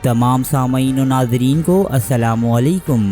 تمام سامعین و ناظرین کو السلام علیکم۔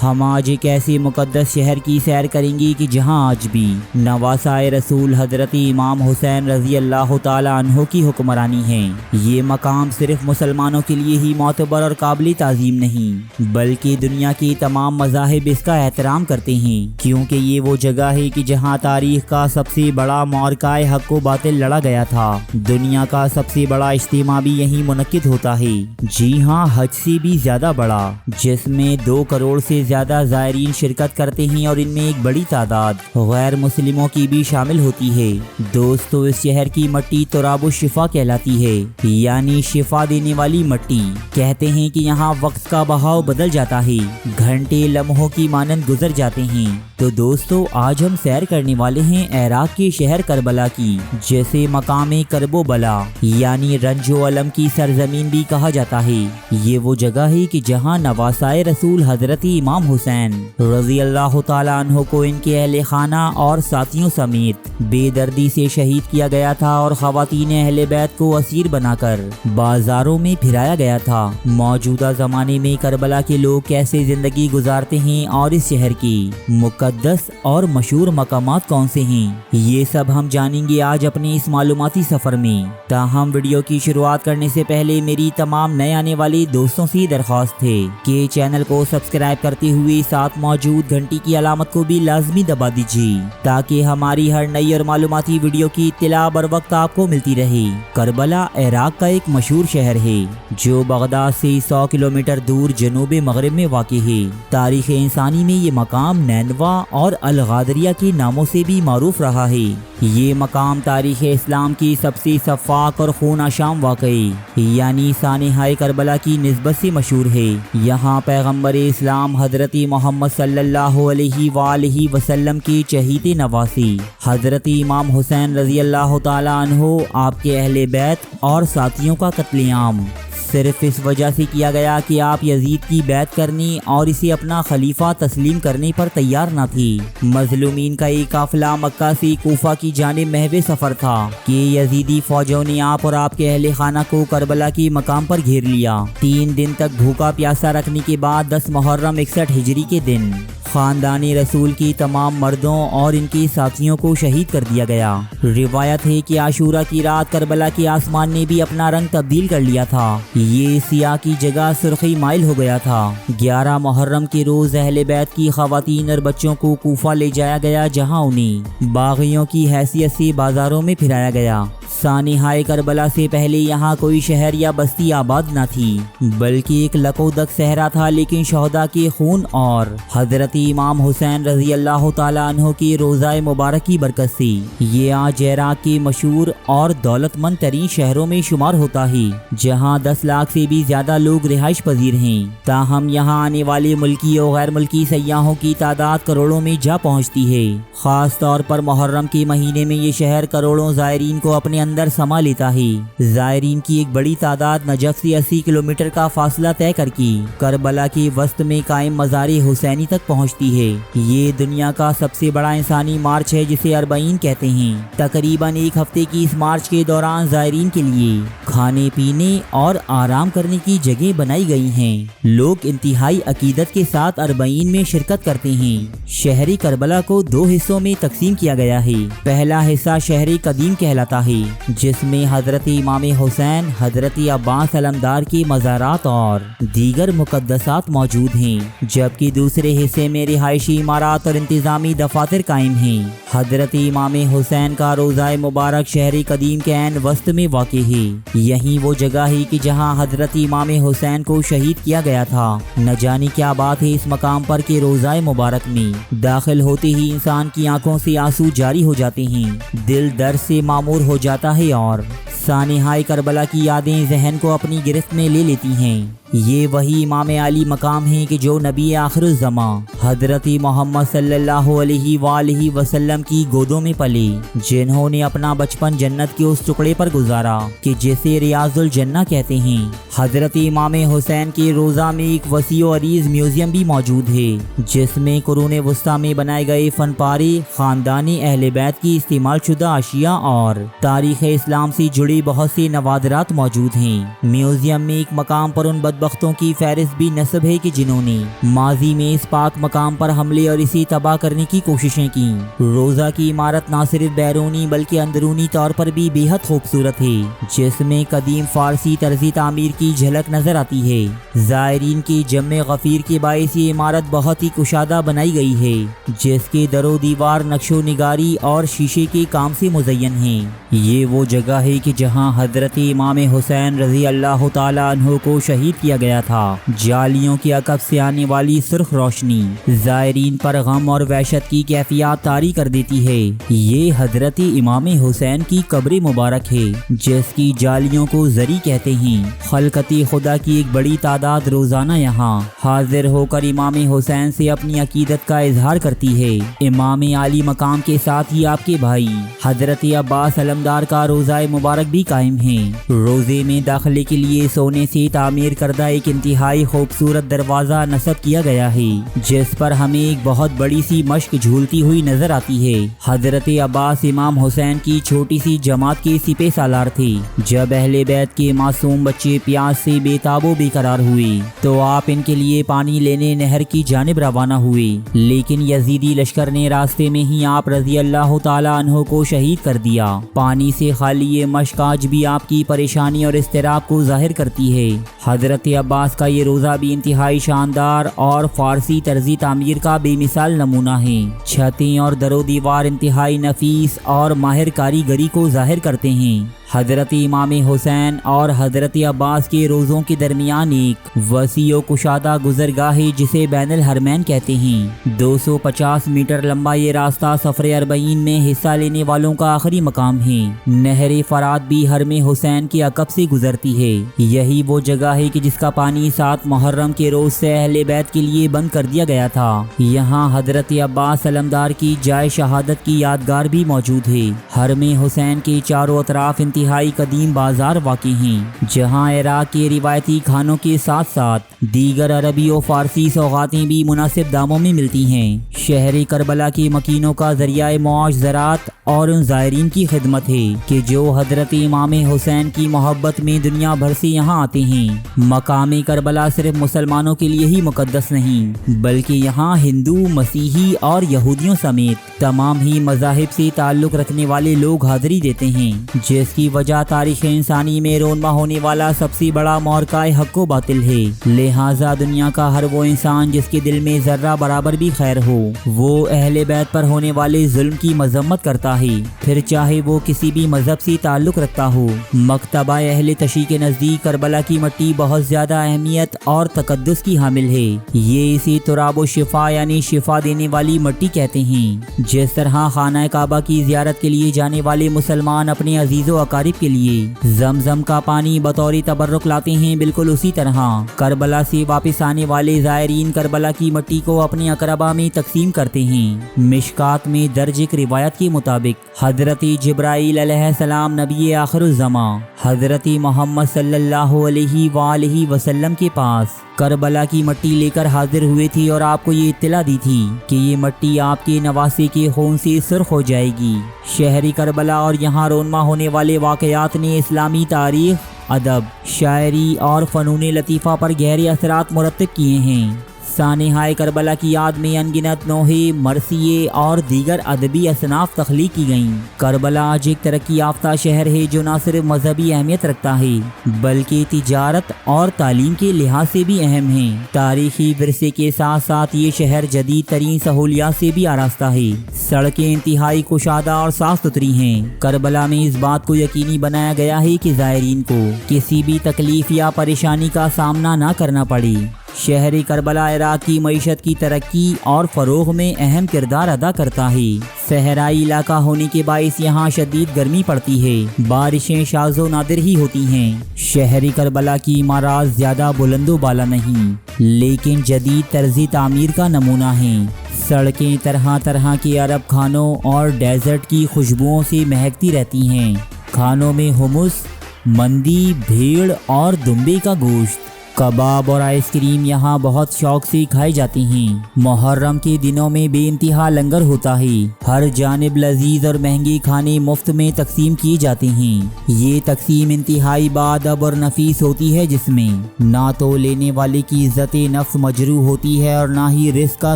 ہم آج ایک ایسے مقدس شہر کی سیر کریں گے کہ جہاں آج بھی نواسۂ رسول حضرت امام حسین رضی اللہ تعالی عنہ کی حکمرانی ہے۔ یہ مقام صرف مسلمانوں کے لیے ہی معتبر اور قابل تعظیم نہیں بلکہ دنیا کے تمام مذاہب اس کا احترام کرتے ہیں، کیونکہ یہ وہ جگہ ہے کہ جہاں تاریخ کا سب سے بڑا معرکہ حق و باطل لڑا گیا تھا۔ دنیا کا سب سے بڑا اجتماع بھی یہیں منعقد ہوتا ہے، جی ہاں، حج سے بھی زیادہ بڑا، جس میں 2 کروڑ سے زیادہ زائرین شرکت کرتے ہیں اور ان میں ایک بڑی تعداد غیر مسلموں کی بھی شامل ہوتی ہے۔ دوستو، اس شہر کی مٹی تراب الشفا کہلاتی ہے، یعنی شفا دینے والی مٹی۔ کہتے ہیں کہ یہاں وقت کا بہاؤ بدل جاتا ہے، گھنٹے لمحوں کی مانند گزر جاتے ہیں۔ تو دوستو، آج ہم سیر کرنے والے ہیں عراق کے شہر کربلا کی، جسے مقام کرب و بلا یعنی رنج و الم کی سرزمین بھی کہا جاتا ہے۔ یہ وہ جگہ ہے کہ جہاں نواسۂ رسول حضرت امام حسین رضی اللہ تعالیٰ عنہ کو ان کے اہل خانہ اور ساتھیوں سمیت بے دردی سے شہید کیا گیا تھا اور خواتین اہل بیت کو اسیر بنا کر بازاروں میں پھرایا گیا تھا۔ موجودہ زمانے میں کربلا کے لوگ کیسے زندگی گزارتے ہیں اور اس شہر کی مقدس اور مشہور مقامات کون سے ہیں، یہ سب ہم جانیں گے آج اپنے اس معلوماتی سفر میں۔ تاہم ویڈیو کی شروعات کرنے سے پہلے میری تمام نئے آنے والے دوستوں سے درخواست ہے کہ چینل کو سبسکرائب کرتے ہوئے ساتھ موجود گھنٹی کی علامت کو بھی لازمی دبا دیجیے تاکہ ہماری ہر نئی اور معلوماتی ویڈیو کی اطلاع بر وقت آپ کو ملتی رہے۔ کربلا عراق کا ایک مشہور شہر ہے جو بغداد سے 100 کلومیٹر دور جنوب مغرب میں واقع ہے۔ تاریخ انسانی میں یہ مقام نینوا اور الغادریہ کے ناموں سے بھی معروف رہا ہے۔ یہ مقام تاریخ اسلام کی سب سے شفاق اور خون آشام واقعی یعنی سانحۂ کربلا کی نسبت سے مشہور ہے۔ یہاں پیغمبر اسلام حضرت محمد صلی اللہ علیہ وآلہ وسلم کی چہیتے نواسی حضرت امام حسین رضی اللہ تعالیٰ عنہ، آپ کے اہل بیت اور ساتھیوں کا قتل عام صرف اس وجہ سے کیا گیا کہ آپ یزید کی بیعت کرنے اور اسے اپنا خلیفہ تسلیم کرنے پر تیار نہ تھی۔ مظلومین کا ایک قافلہ مکہ سے کوفہ کی جانب محو سفر تھا کہ یزیدی فوجوں نے آپ اور آپ کے اہل خانہ کو کربلا کے مقام پر گھیر لیا۔ 3 دن تک بھوکا پیاسا رکھنے کے بعد 10 محرم 61 ہجری کے دن خاندان رسول کی تمام مردوں اور ان کے ساتھیوں کو شہید کر دیا گیا۔ روایت ہے کہ عاشورہ کی رات کربلا کے آسمان نے بھی اپنا رنگ تبدیل کر لیا تھا، یہ سیاہ کی جگہ سرخی مائل ہو گیا تھا۔ 11 محرم کے روز اہل بیت کی خواتین اور بچوں کو کوفہ لے جایا گیا، جہاں انہیں باغیوں کی حیثیت سے بازاروں میں پھرایا گیا۔ سانحۂ کربلا سے پہلے یہاں کوئی شہر یا بستی آباد نہ تھی بلکہ ایک لکودک صحرا تھا، لیکن شہداء کے خون اور حضرت امام حسین رضی اللہ تعالیٰ عنہ کی روضہ مبارک کی برکت سے یہ آج عراق کے مشہور اور دولت مند ترین شہروں میں شمار ہوتا ہے، جہاں 10 لاکھ سے بھی زیادہ لوگ رہائش پذیر ہیں۔ تاہم یہاں آنے والے ملکی اور غیر ملکی سیاحوں کی تعداد کروڑوں میں جا پہنچتی ہے۔ خاص طور پر محرم کے مہینے میں یہ شہر کروڑوں زائرین کو اپنے اندر سما لیتا ہے۔ زائرین کی ایک بڑی تعداد نجف سے 80 کلومیٹر کا فاصلہ طے کر کے کربلا کے وسط میں قائم مزار حسینی تک پہنچتی ہے۔ یہ دنیا کا سب سے بڑا انسانی مارچ ہے جسے اربعین کہتے ہیں۔ تقریباً 1 ہفتے کی اس مارچ کے دوران زائرین کے لیے کھانے پینے اور آرام کرنے کی جگہ بنائی گئی ہیں۔ لوگ انتہائی عقیدت کے ساتھ اربعین میں شرکت کرتے ہیں۔ شہری کربلا کو 2 حصوں میں تقسیم کیا گیا ہے۔ پہلا حصہ شہر قدیم کہلاتا ہے، جس میں حضرت امام حسین، حضرت عباس علمدار کی مزارات اور دیگر مقدسات موجود ہیں، جبکہ دوسرے حصے میں رہائشی عمارات اور انتظامی دفاتر قائم ہیں۔ حضرت امام حسین کا روضہ مبارک شہر قدیم کے عین وسط میں واقع ہے۔ یہی وہ جگہ ہے کہ جہاں حضرت امام حسین کو شہید کیا گیا تھا۔ نہ جانے کیا بات ہے اس مقام پر کہ روضہ مبارک میں داخل ہوتے ہی انسان کی آنکھوں سے آنسو جاری ہو جاتے ہیں، دل درد سے معمور ہو جاتا ہے اور سانحۂ کربلا کی یادیں ذہن کو اپنی گرفت میں لے لیتی ہیں۔ یہ وہی امام علی مقام ہے کہ جو نبی آخر الزماں حضرت محمد صلی اللہ علیہ وآلہ وسلم کی گودوں میں پلے، جنہوں نے اپنا بچپن جنت کے اس ٹکڑے پر گزارا کہ جسے ریاض الجنہ کہتے ہیں۔ حضرت امام حسین کے روضہ میں ایک وسیع و عریض میوزیم بھی موجود ہے، جس میں قرون وسطیٰ میں بنائے گئے فن پارے، خاندان اہل بیت کی استعمال شدہ اشیاء اور تاریخ اسلام سے جڑی بہت سے نوادرات موجود ہیں۔ میوزیم میں ایک مقام پر ان بدبختوں کی فہرست بھی نصب ہے کہ جنہوں نے ماضی میں اس پاک مقام پر حملے اور اسے تباہ کرنے کی کوششیں کی۔ روزہ کی عمارت نہ صرف بیرونی بلکہ اندرونی طور پر بھی بے حد خوبصورت ہے، جس میں قدیم فارسی طرز تعمیر کی جھلک نظر آتی ہے۔ زائرین کی جمع غفیر کے باعث یہ عمارت بہت ہی کشادہ بنائی گئی ہے، جس کے در و دیوار نقش و نگاری اور شیشے کے کام سے مزین ہیں۔ یہ وہ جگہ ہے کہ جہاں حضرت امام حسین رضی اللہ تعالیٰ عنہ کو شہید کیا گیا تھا۔ جالیوں کے عقب سے آنے والی سرخ روشنی زائرین پر غم اور وحشت کی کیفیات طاری کر دیتی ہے۔ یہ حضرت امام حسین کی قبر مبارک ہے، جس کی جالیوں کو زری کہتے ہیں۔ خلقت خدا کی ایک بڑی تعداد روزانہ یہاں حاضر ہو کر امام حسین سے اپنی عقیدت کا اظہار کرتی ہے۔ امام عالی مقام کے ساتھ ہی آپ کے بھائی حضرت عباس علمدار کا روضہ مبارک بھی قائم ہے۔ روزے میں داخلے کے لیے سونے سے تعمیر کردہ ایک انتہائی خوبصورت دروازہ نصب کیا گیا ہے، جس پر ہمیں ایک بہت بڑی سی مشک جھولتی ہوئی نظر آتی ہے۔ حضرت عباس امام حسین کی چھوٹی سی جماعت کے سپہ سالار تھے۔ جب اہل بیت کے معصوم بچے پیاس سے بے تاب و بے قرار ہوئے تو آپ ان کے لیے پانی لینے نہر کی جانب روانہ ہوئے، لیکن یزیدی لشکر نے راستے میں ہی آپ رضی اللہ تعالیٰ عنہ کو شہید کر دیا۔ پانی سے خالی یہ مشک آج بھی آپ کی پریشانی اور اضطراب کو ظاہر کرتی ہے۔ حضرت عباس کا یہ روضہ بھی انتہائی شاندار اور فارسی طرز تعمیر کا بے مثال نمونہ ہے۔ چھتیں اور در و دیوار انتہائی نفیس اور ماہر کاریگری کو ظاہر کرتے ہیں۔ حضرت امام حسین اور حضرت عباس کے روزوں کے درمیان ایک وسیع و کشادہ گزرگاہ ہے جسے بین الحرمین کہتے ہیں۔ 250 میٹر لمبا یہ راستہ سفر اربعین میں حصہ لینے والوں کا آخری مقام ہے۔ نہر فرات بھی حرم حسین کے عقب سے گزرتی ہے۔ یہی وہ جگہ ہے کہ جس کا پانی 7 محرم کے روز سے اہل بیت کے لیے بند کر دیا گیا تھا۔ یہاں حضرت عباس علمدار کی جائے شہادت کی یادگار بھی موجود ہے۔ حرم حسین کے چاروں اطراف انتہائی قدیم بازار واقع ہیں، جہاں عراق کے روایتی کھانوں کے ساتھ ساتھ دیگر عربی و فارسی سوغاتیں بھی مناسب داموں میں ملتی ہیں۔ شہر کربلا کے مکینوں کا ذریعہ معاش زراعت اور ان زائرین کی خدمت ہے کہ جو حضرت امام حسین کی محبت میں دنیا بھر سے یہاں آتے ہیں۔ مقام کربلا صرف مسلمانوں کے لیے ہی مقدس نہیں، بلکہ یہاں ہندو، مسیحی اور یہودیوں سمیت تمام ہی مذاہب سے تعلق رکھنے والے لوگ حاضری دیتے ہیں، جس کی وجہ تاریخ انسانی میں رونما ہونے والا سب سے بڑا معرکہ حق و باطل ہے۔ لہٰذا دنیا کا ہر وہ انسان جس کے دل میں ذرہ برابر بھی خیر ہو، وہ اہل بیت پر ہونے والے ظلم کی مذمت کرتا ہے، پھر چاہے وہ کسی بھی مذہب سے تعلق رکھتا ہو۔ مکتبہ اہل تشیع کے نزدیک کربلا کی مٹی بہت زیادہ اہمیت اور تقدس کی حامل ہے۔ یہ اسے تراب و شفا یعنی شفا دینے والی مٹی کہتے ہیں۔ جس طرح خانہ کعبہ کی زیارت کے لیے جانے والے مسلمان اپنے عزیز و اقارب کے لیے زمزم کا پانی بطور تبرک لاتے ہیں، بالکل اسی طرح کربلا سے واپس آنے والے زائرین کربلا کی مٹی کو اپنے اقربا میں تقسیم کرتے ہیں۔ مشکات میں درج ایک روایت کے مطابق حضرت جبرائیل علیہ السلام نبی آخر الزمان حضرت محمد صلی اللہ علیہ وآلہ وسلم کے پاس کربلا کی مٹی لے کر حاضر ہوئے تھے اور آپ کو یہ اطلاع دی تھی کہ یہ مٹی آپ کے نواسے کے خون سے سرخ ہو جائے گی۔ شہری کربلا اور یہاں رونما ہونے والے واقعات نے اسلامی تاریخ، ادب، شاعری اور فنون لطیفہ پر گہرے اثرات مرتب کیے ہیں۔ سانحۂ کربلا کی یاد میں انگنت نوحے، مرثیے اور دیگر ادبی اصناف تخلیق کی گئیں۔ کربلا آج ایک ترقی یافتہ شہر ہے جو نہ صرف مذہبی اہمیت رکھتا ہے بلکہ تجارت اور تعلیم کے لحاظ سے بھی اہم ہے۔ تاریخی ورثے کے ساتھ ساتھ یہ شہر جدید ترین سہولیات سے بھی آراستہ ہے۔ سڑکیں انتہائی کشادہ اور صاف ستھری ہیں۔ کربلا میں اس بات کو یقینی بنایا گیا ہے کہ زائرین کو کسی بھی تکلیف یا پریشانی کا سامنا نہ کرنا پڑے۔ شہر کربلا عراق کی معیشت کی ترقی اور فروغ میں اہم کردار ادا کرتا ہے۔ صحرائی علاقہ ہونے کے باعث یہاں شدید گرمی پڑتی ہے، بارشیں شاذ و نادر ہی ہوتی ہیں۔ شہر کربلا کی عمارات زیادہ بلند و بالا نہیں، لیکن جدید طرز تعمیر کا نمونہ ہیں۔ سڑکیں طرح طرح کے عرب کھانوں اور ڈیزرٹ کی خوشبوؤں سے مہکتی رہتی ہیں۔ کھانوں میں حمص، مندی، بھیڑ اور دمبے کا گوشت، کباب اور آئس کریم یہاں بہت شوق سے کھائی جاتی ہیں۔ محرم کے دنوں میں بے انتہا لنگر ہوتا ہے، ہر جانب لذیذ اور مہنگے کھانے مفت میں تقسیم کیے جاتے ہیں۔ یہ تقسیم انتہائی باادب اور نفیس ہوتی ہے، جس میں نہ تو لینے والے کی عزت نفس مجروح ہوتی ہے اور نہ ہی رزق کا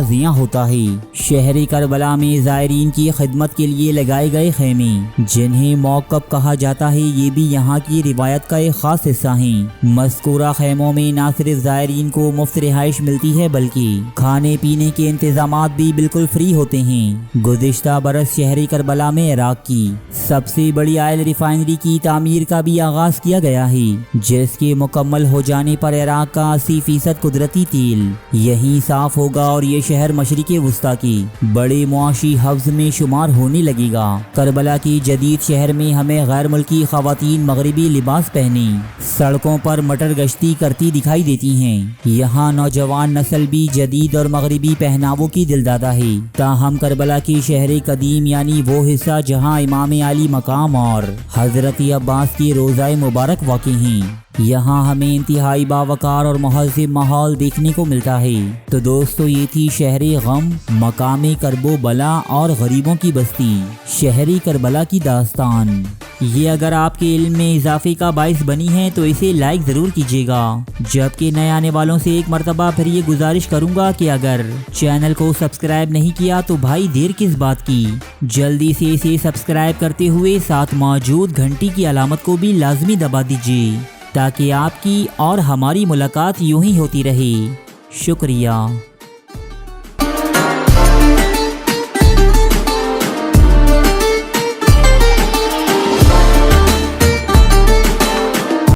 ضیاع ہوتا ہے۔ شہر کربلا میں زائرین کی خدمت کے لیے لگائے گئے خیمے، جنہیں موقف کہا جاتا ہے، یہ بھی یہاں کی روایت کا ایک خاص حصہ ہیں۔ مذکورہ خیموں میں نہ صرف زائرین کو مفت رہائش ملتی ہے بلکہ کھانے پینے کے انتظامات بھی بالکل فری ہوتے ہیں۔ گزشتہ برس شہر کربلا میں عراق کی سب سے بڑی آئل ریفائنری کی تعمیر کا بھی آغاز کیا گیا ہے، جس کے مکمل ہو جانے پر عراق کا 80% قدرتی تیل یہیں صاف ہوگا اور یہ شہر مشرق وسطیٰ کی بڑے معاشی حوض میں شمار ہونے لگے گا۔ کربلا کی جدید شہر میں ہمیں غیر ملکی خواتین مغربی لباس پہنے سڑکوں پر مٹر گشتی کرتی دکھائی دیتی ہیں۔ یہاں نوجوان نسل بھی جدید اور مغربی پہناووں کی دلدادہ ہے، تاہم کربلا کی شہر قدیم یعنی وہ حصہ جہاں امام علی مقام اور حضرت عباس کی روضہ مبارک واقع ہیں، یہاں ہمیں انتہائی باوقار اور مہذب ماحول دیکھنے کو ملتا ہے۔ تو دوستو، یہ تھی شہر غم، مقام کرب و بلا اور غریبوں کی بستی شہر کربلا کی داستان۔ یہ اگر آپ کے علم میں اضافے کا باعث بنی ہے تو اسے لائک ضرور کیجیے گا، جبکہ نئے آنے والوں سے ایک مرتبہ پھر یہ گزارش کروں گا کہ اگر چینل کو سبسکرائب نہیں کیا تو بھائی دیر کس بات کی، جلدی سے اسے سبسکرائب کرتے ہوئے ساتھ موجود گھنٹی کی علامت کو بھی لازمی دبا دیجیے، تاکہ آپ کی اور ہماری ملاقات یوں ہی ہوتی رہے۔ شکریہ۔